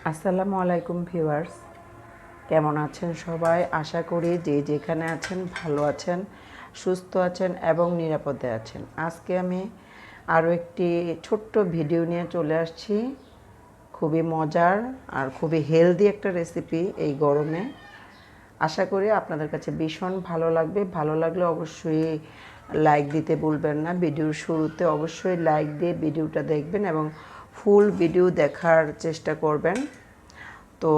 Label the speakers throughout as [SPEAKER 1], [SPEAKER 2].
[SPEAKER 1] আসসালামু আলাইকুম ভিউয়ার্স, কেমন আছেন সবাই? আশা করি যে যেখানে আছেন ভালো আছেন, সুস্থ আছেন এবং নিরাপদে আছেন। আজকে আমি আরও একটি ছোট্ট ভিডিও নিয়ে চলে আসছি। খুবই মজার আর খুবই হেলদি একটা রেসিপি এই গরমে। আশা করি আপনাদের কাছে ভীষণ ভালো লাগবে। ভালো লাগলে অবশ্যই লাইক দিতে ভুলবেন না। ভিডিওর শুরুতে অবশ্যই লাইক দিয়ে ভিডিওটা দেখবেন এবং ফুল ভিডিও দেখার চেষ্টা করবেন। তো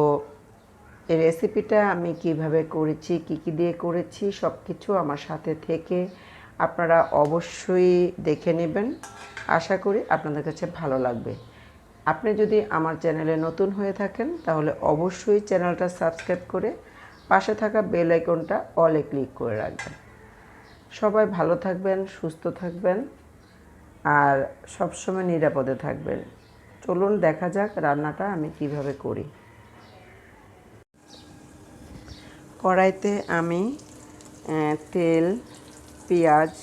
[SPEAKER 1] এই রেসিপিটা আমি কিভাবে করেছি, কি দিয়ে করেছি, সব কিছু আমার সাথে থেকে আপনারা অবশ্যই দেখে নেবেন। আশা করি আপনাদের কাছে ভালো লাগবে। আপনি যদি আমার চ্যানেলে নতুন হয়ে থাকেন তাহলে অবশ্যই চ্যানেলটা সাবস্ক্রাইব করে পাশে থাকা বেল আইকনটা অলে ক্লিক করে রাখবেন। সবাই ভালো থাকবেন, সুস্থ থাকবেন আর সবসময় নিরাপদে থাকবেন। চলুন দেখা যাক রান্নাটা আমি কিভাবে করি। কড়াইতে আমি তেল, পেঁয়াজ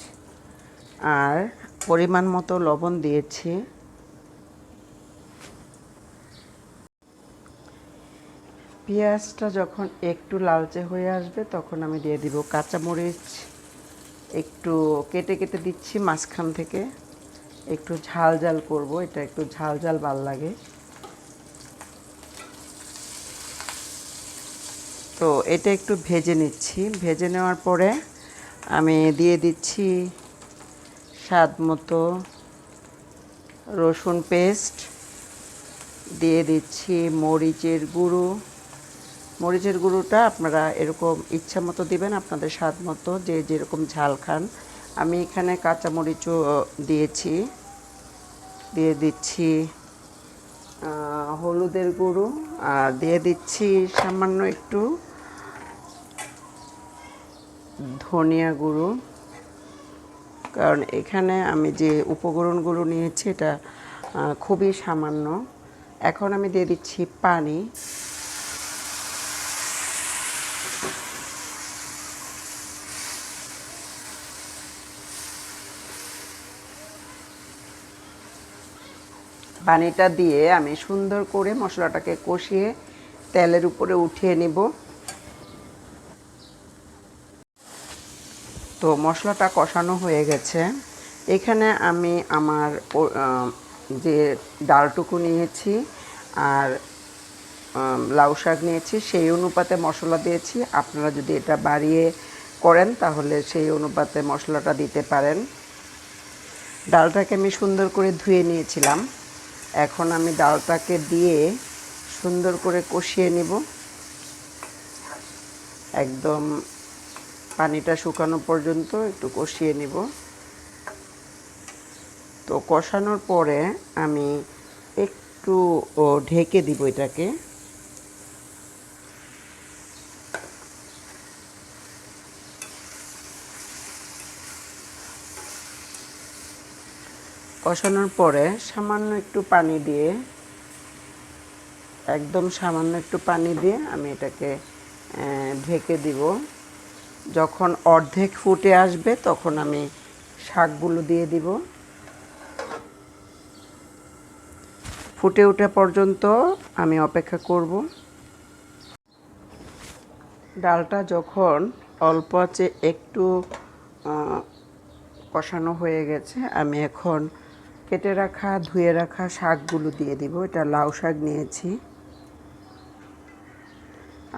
[SPEAKER 1] আর পরিমাণ মতো লবণ দিয়েছি। পেঁয়াজটা যখন একটু লালচে হয়ে আসবে তখন আমি দিয়ে দিব কাঁচামরিচ। একটু কেটে কেটে দিচ্ছি মাঝখান থেকে। একটু ঝাল ঝাল করব, এটা একটু ঝাল ঝাল ভাল লাগে। তো এটা একটু ভেজে নিচ্ছি। ভেজে নেওয়ার পরে আমি দিয়ে দিচ্ছি স্বাদ মতো রসুন পেস্ট, দিয়ে দিচ্ছি মরিচের গুঁড়ো। মরিচের গুঁড়োটা আপনারা এরকম ইচ্ছা মতো দিবেন, আপনাদের স্বাদ মতো, যে যেরকম ঝাল খান। আমি এখানে কাঁচা মরিচও দিয়েছি। দিয়ে দিচ্ছি হলুদের গুঁড়ো আর দিয়ে দিচ্ছি সামান্য একটু ধনিয়া গুঁড়ো। কারণ এখানে আমি যে উপকরণগুলো নিয়েছি এটা খুবই সামান্য। এখন আমি দিয়ে দিচ্ছি পানি। পানিটা দিয়ে আমি সুন্দর করে মশলাটাকে কষিয়ে তেলের উপরে উঠিয়ে নিব। তো মশলাটা কষানো হয়ে গেছে। এখানে আমি আমার যে ডালটুকু নিয়েছি আর লাউ শাক নিয়েছি সেই অনুপাতে মশলা দিয়েছি। আপনারা যদি এটা বাড়িয়ে করেন তাহলে সেই অনুপাতে মশলাটা দিতে পারেন। ডালটাকে আমি সুন্দর করে ধুয়ে নিয়েছিলাম। এখন আমি ডালটাকে দিয়ে সুন্দর করে কষিয়ে নিব, একদম পানিটা শুকানো পর্যন্ত একটু কষিয়ে নিব। তো কষানোর পরে আমি একটু ঢেকে দিব এটাকে। কষানোর পরে সামান্য একটু পানি দিয়ে, একদম সামান্য একটু পানি দিয়ে আমি এটাকে ঢেকে দিব। যখন অর্ধেক ফুটে আসবে তখন আমি শাকগুলো দিয়ে দিব। ফুটে ওঠা পর্যন্ত আমি অপেক্ষা করব। ডালটা যখন অল্প আছে একটু কষানো হয়ে গেছে, আমি এখন কেটে রাখা ধুয়ে রাখা শাকগুলো দিয়ে দিব। এটা লাউ শাক নিয়েছি।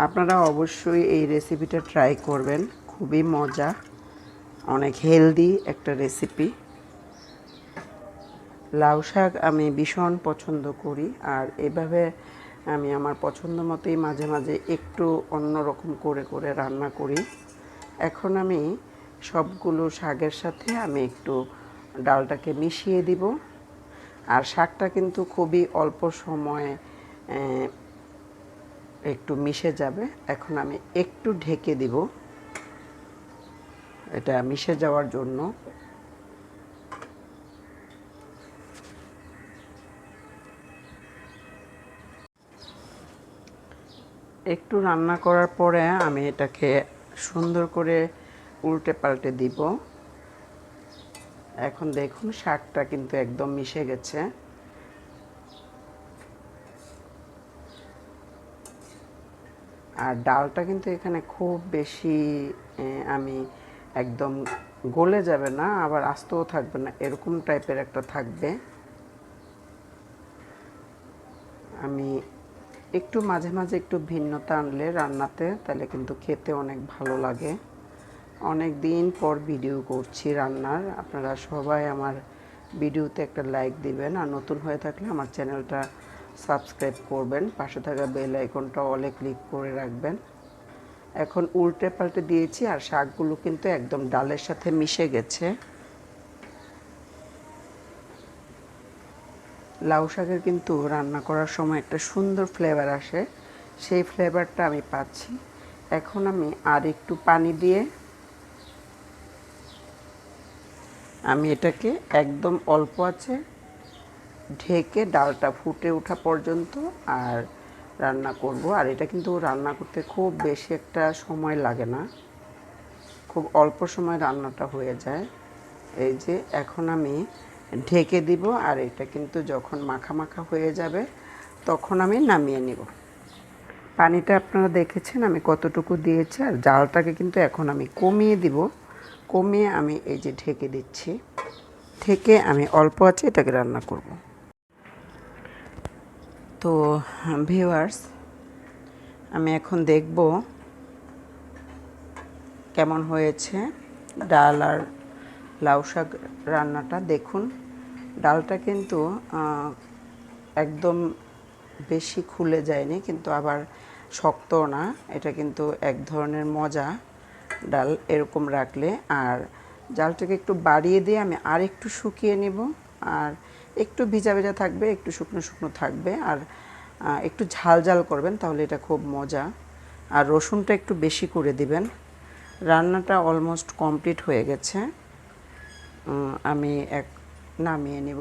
[SPEAKER 1] আপনারা অবশ্যই এই রেসিপিটা ট্রাই করবেন, খুবই মজা, অনেক হেলদি একটা রেসিপি। লাউ শাক আমি ভীষণ পছন্দ করি আর এভাবে আমি আমার পছন্দ মতোই মাঝে মাঝে একটু অন্যরকম করে করে রান্না করি। এখন আমি সবগুলো শাকের সাথে আমি একটু ডালটাকে মিশিয়ে দিব। আর শাকটা কিন্তু খুবই অল্প সময়ে একটু মিশে যাবে। এখন আমি একটু ঢেকে দিব এটা মিশে যাওয়ার জন্য। একটু রান্না করার পরে আমি এটাকে সুন্দর করে উল্টে পাল্টে দিব। এখন দেখুন শাকটা কিন্তু একদম মিশে গেছে। আর ডালটা কিন্তু এখানে খুব বেশি আমি একদম গলে যাবে না, আবার আস্তেও থাকবে না, এরকম টাইপের একটা থাকবে। আমি একটু মাঝে মাঝে একটু ভিন্নতা আনলে রান্নাতে তাহলে কিন্তু খেতে অনেক ভালো লাগে। অনেক দিন পর ভিডিও করছি রান্নার, আপনারা সবাই আমার ভিডিওতে একটা লাইক দিবেন, আর নতুন হয়ে থাকলে আমার চ্যানেলটা সাবস্ক্রাইব করবেন, পাশে থাকা বেল আইকনটা অলে ক্লিক করে রাখবেন। এখন উল্টে পাল্টে দিয়েছি, আর শাকগুলো কিন্তু একদম ডালের সাথে মিশে গেছে। লাউ শাকের কিন্তু রান্না করার সময় একটা সুন্দর ফ্লেভার আসে, সেই ফ্লেভারটা আমি পাচ্ছি। এখন আমি আর একটু পানি দিয়ে আমি এটাকে একদম অল্প আছে ঢেকে ডালটা ফুটে ওঠা পর্যন্ত আর রান্না করব। আর এটা কিন্তু রান্না করতে খুব বেশি একটা সময় লাগে না, খুব অল্প সময় রান্নাটা হয়ে যায়। এই যে এখন আমি ঢেকে দিব, আর এটা কিন্তু যখন মাখা মাখা হয়ে যাবে তখন আমি নামিয়ে নিব। পানিটা আপনারা দেখেছেন আমি কতটুকু দিয়েছি, আর জালটাকে কিন্তু এখন আমি কমিয়ে দিব। কমিয়ে আমি এই যে ঢেকে দিচ্ছি, ঢেকে আমি অল্প আছে এটাকে রান্না করব। তো ভিউয়ার্স, আমি এখন দেখব কেমন হয়েছে ডাল আর লাউ শাক রান্নাটা। দেখুন ডালটা কিন্তু একদম বেশি খুলে যায়নি, কিন্তু আবার শক্তও না। এটা কিন্তু এক ধরনের মজা ডাল এরকম রাখলে। আর জালটাকে একটু বাড়িয়ে দিয়ে আমি আর একটু শুকিয়ে নেব, আর একটু ভিজা ভিজা থাকবে, একটু শুকনো শুকনো থাকবে, আর একটু ঝাল ঝাল করবেন, তাহলে এটা খুব মজা। আর রসুনটা একটু বেশি করে দিবেন। রান্নাটা অলমোস্ট কমপ্লিট হয়ে গেছে, আমি নামিয়ে নিব।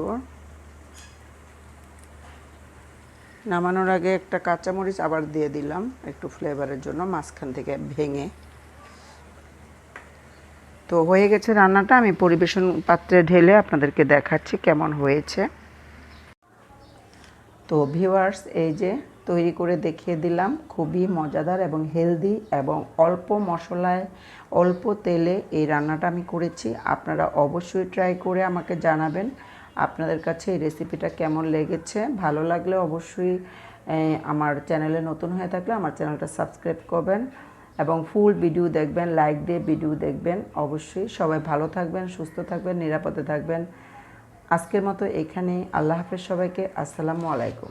[SPEAKER 1] নামানোর আগে একটা কাঁচামরিচ আবার দিয়ে দিলাম একটু ফ্লেভারের জন্য মাঝখান থেকে ভেঙে। তো হয়ে গেছে রান্নাটা, আমি পরিবেশন পাত্রে ঢেলে আপনাদেরকে দেখাচ্ছি কেমন হয়েছে। তো ভিউয়ার্স, এই যে তৈরি করে দেখিয়ে দিলাম, খুবই মজাদার এবং হেলদি এবং অল্প মশলায় অল্প তেলে এই রান্নাটা আমি করেছি। আপনারা অবশ্যই ট্রাই করে আমাকে জানাবেন আপনাদের কাছে এই রেসিপিটা কেমন লেগেছে। ভালো লাগলে অবশ্যই আমার চ্যানেলে নতুন হয়ে থাকলে আমার চ্যানেলটা সাবস্ক্রাইব করবেন এবং ফুল ভিডিও দেখবেন, লাইক দিয়ে ভিডিও দেখবেন। অবশ্যই সবাই ভালো থাকবেন, সুস্থ থাকবেন, নিরাপদে থাকবেন। আজকের মতো এখানেই, আল্লাহ হাফেজ সবাইকে। আসসালামু আলাইকুম।